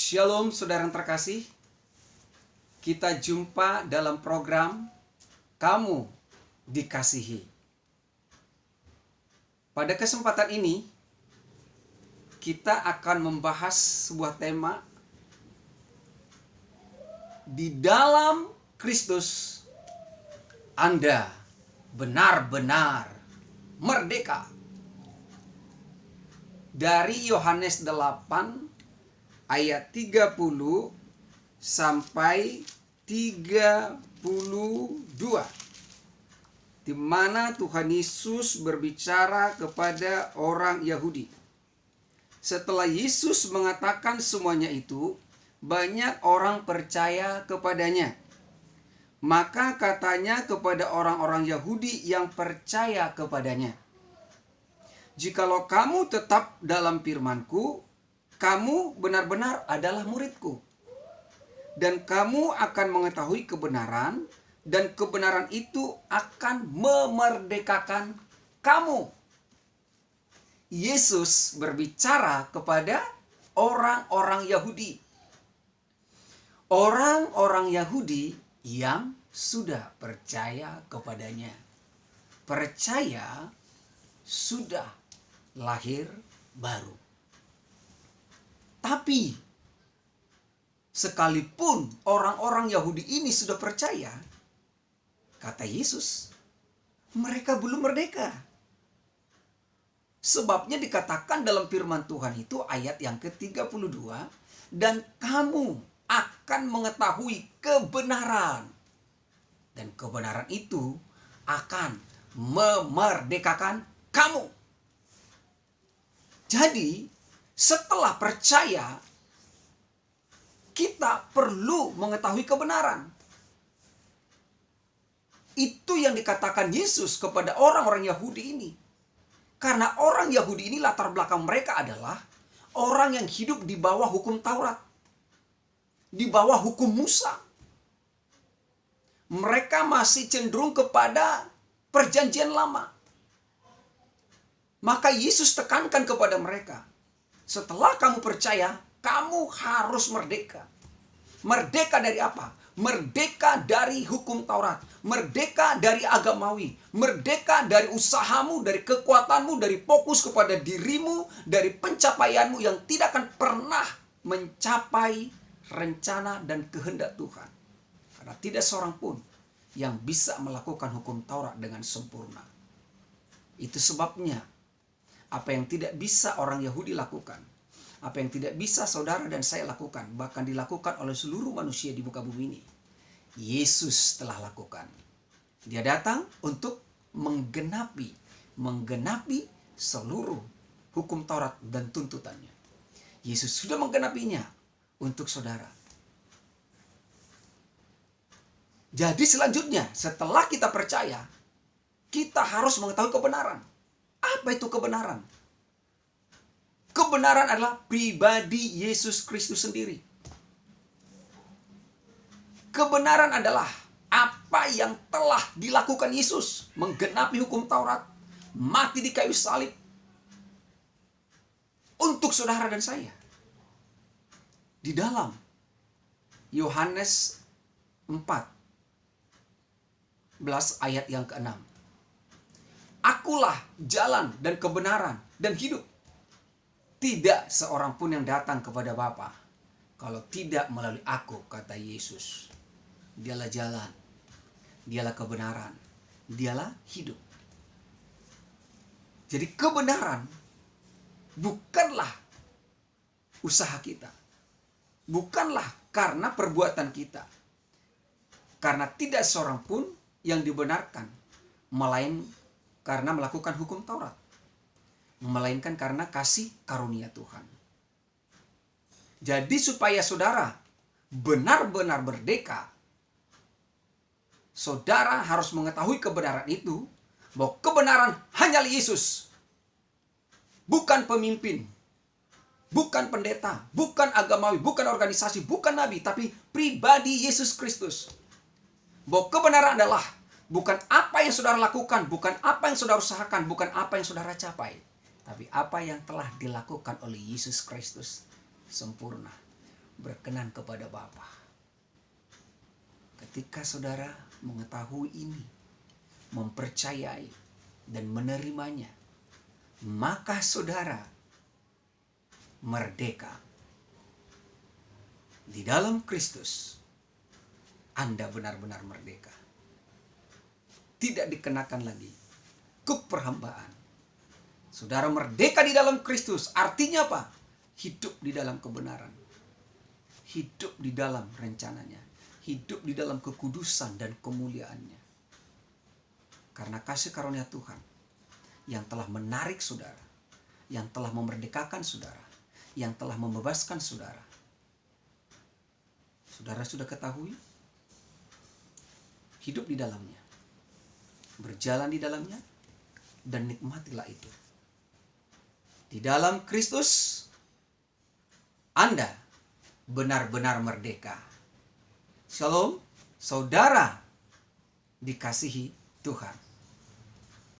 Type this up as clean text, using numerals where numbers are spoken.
Shalom saudara yang terkasih. Kita jumpa dalam program Kamu Dikasihi. Pada kesempatan ini kita akan membahas sebuah tema di dalam Kristus Anda benar-benar merdeka. Dari Yohanes 8 ayat 30 sampai 32, di mana Tuhan Yesus berbicara kepada orang Yahudi. Setelah Yesus mengatakan semuanya itu, banyak orang percaya kepadanya. Maka katanya kepada orang-orang Yahudi yang percaya kepadanya, "Jikalau kamu tetap dalam firman-Ku, kamu benar-benar adalah murid-Ku. Dan kamu akan mengetahui kebenaran, dan kebenaran itu akan memerdekakan kamu." Yesus berbicara kepada orang-orang Yahudi. Orang-orang Yahudi yang sudah percaya kepadanya. Percaya sudah lahir baru. Tapi sekalipun orang-orang Yahudi ini sudah percaya, kata Yesus, mereka belum merdeka. Sebabnya dikatakan dalam firman Tuhan itu ayat yang ke-32, dan kamu akan mengetahui kebenaran, dan kebenaran itu akan memerdekakan kamu. Jadi setelah percaya, kita perlu mengetahui kebenaran. Itu yang dikatakan Yesus kepada orang-orang Yahudi ini. Karena orang Yahudi ini latar belakang mereka adalah orang yang hidup di bawah hukum Taurat, di bawah hukum Musa. Mereka masih cenderung kepada perjanjian lama. Maka Yesus tekankan kepada mereka, setelah kamu percaya, kamu harus merdeka. Merdeka dari apa? Merdeka dari hukum Taurat. Merdeka dari agamawi. Merdeka dari usahamu, dari kekuatanmu, dari fokus kepada dirimu, dari pencapaianmu yang tidak akan pernah mencapai rencana dan kehendak Tuhan. Karena tidak seorang pun yang bisa melakukan hukum Taurat dengan sempurna. Itu sebabnya apa yang tidak bisa orang Yahudi lakukan, apa yang tidak bisa saudara dan saya lakukan, bahkan dilakukan oleh seluruh manusia di muka bumi ini, Yesus telah lakukan. Dia datang untuk menggenapi seluruh hukum Taurat dan tuntutannya. Yesus sudah menggenapinya untuk saudara. Jadi selanjutnya, setelah kita percaya, kita harus mengetahui kebenaran. Apa itu kebenaran? Kebenaran adalah pribadi Yesus Kristus sendiri. Kebenaran adalah apa yang telah dilakukan Yesus, menggenapi hukum Taurat, mati di kayu salib untuk saudara dan saya. Di dalam Yohanes 14 ayat yang ke-6. Akulah jalan dan kebenaran dan hidup. Tidak seorang pun yang datang kepada Bapa kalau tidak melalui aku, kata Yesus. Dialah jalan, dialah kebenaran, dialah hidup. Jadi kebenaran bukanlah usaha kita. Bukanlah karena perbuatan kita. Karena tidak seorang pun yang dibenarkan, melainkan karena melakukan hukum Taurat, melainkan karena kasih karunia Tuhan. Jadi supaya saudara benar-benar merdeka, saudara harus mengetahui kebenaran itu, bahwa kebenaran hanyalah Yesus. Bukan pemimpin, bukan pendeta, bukan agamawi, bukan organisasi, bukan nabi, tapi pribadi Yesus Kristus. Bahwa kebenaran adalah bukan apa yang saudara lakukan, bukan apa yang saudara usahakan, bukan apa yang saudara capai, tapi apa yang telah dilakukan oleh Yesus Kristus sempurna. berkenan kepada Bapa. Ketika saudara mengetahui ini, mempercayai dan menerimanya, maka saudara merdeka. Di dalam Kristus, Anda benar-benar merdeka. Tidak dikenakan lagi kuk perhambaan. Saudara merdeka di dalam Kristus, artinya apa? Hidup di dalam kebenaran. Hidup di dalam rencananya. Hidup di dalam kekudusan dan kemuliaannya. Karena kasih karunia Tuhan yang telah menarik saudara, yang telah memerdekakan saudara, yang telah membebaskan saudara. Saudara sudah ketahui? Hidup di dalamnya, berjalan di dalamnya, dan nikmatilah itu. Di dalam Kristus, Anda benar-benar merdeka. Shalom, saudara dikasihi Tuhan.